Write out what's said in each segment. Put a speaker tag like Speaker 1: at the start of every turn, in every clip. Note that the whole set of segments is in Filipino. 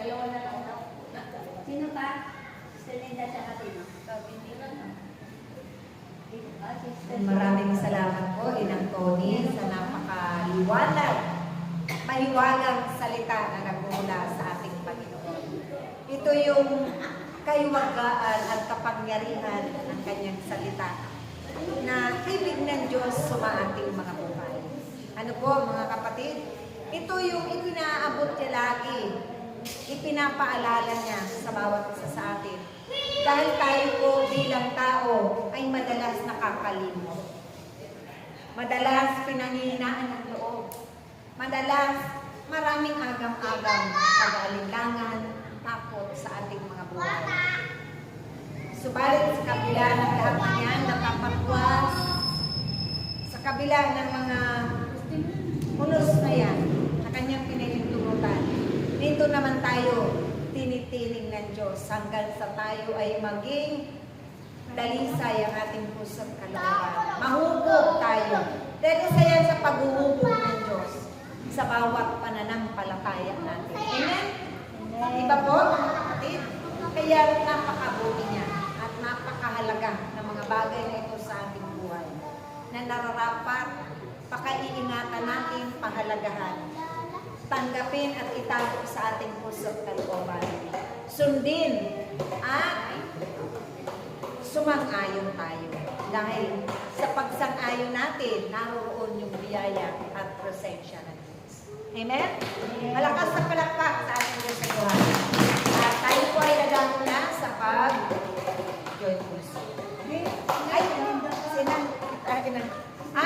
Speaker 1: Dalawa na lang daw. Sino pa? Selinda siya katino. Hindi lang.
Speaker 2: Maraming salamat po, Inang Tony, sa napakaliwanag, mahiwagang salita na nagmula sa ating Panginoon. Ito yung kaiwagaan at kapangyarihan ng kanyang salita na ibig ng Diyos sa ating mga buhay. Ano po mga kapatid? Ito yung ipinaabot niya lagi, ipinapaalala niya sa bawat isa sa atin. Dahil tayo po bilang tao ay madalas nakakalimot. Madalas pinanghihinaan ng loob. Madalas maraming agam-agam, pag-aalinlangan, takot sa ating mga buhay. Subalit sa kabila ng lahat ng yan, nakapatwas, sa kabila ng mga unos na yan, na kanyang pinilintulutan, dito naman tayo tinitiling ng Diyos hanggang sa tayo ay maging dalisay ang ating puso't kalooban. Mahubog tayo. Dahil isa yan sa paghuhubog ng Diyos sa bawat pananampalataya natin. Amen? Iba po, mga kapatid? Kaya napakabuti niya at napakahalaga ng mga bagay na ito sa ating buhay na nararapat, pakaiingatan natin, pahalagahan, tanggapin at itago sa ating puso't kalooban. Sundin at sumang-ayon tayo. Dahil sa pagsang-ayon natin, naroon yung biyaya at presensya ng Diyos. Amen? Malakas na palakpak sa ating Diyos sa buhay. At tayo po ay nadamo na sa pag-join puso. Ay,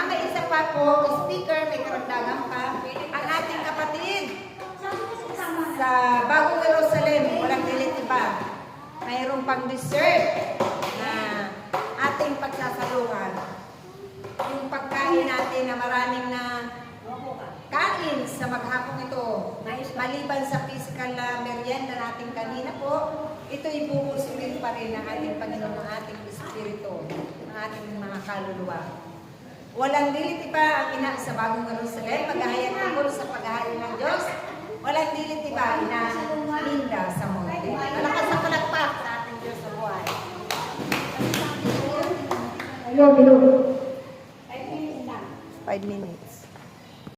Speaker 2: may isa pa po, speaker, may karagdagan pa. Ang ating kapatid sa Bagong Jerusalem, walang delete pa. Mayroong pang dessert na ating pagsasalungan. Yung pagkain natin na maraming na kain sa maghapong ito, maliban sa physical na merienda natin kanina po, ito ibubusilin pa rin ng ating Panginoon, ng ating Espiritu, ng ating mga kaluluwa. Walang diliti pa ang ina sa Bagong Jerusalem, maghahayag tungkol sa paghahayag ng Diyos. Walang diliti pa ina Linda sa monte. Malakas sa palakpak sa ating Diyos sa buhay. Hello. 5 minutes.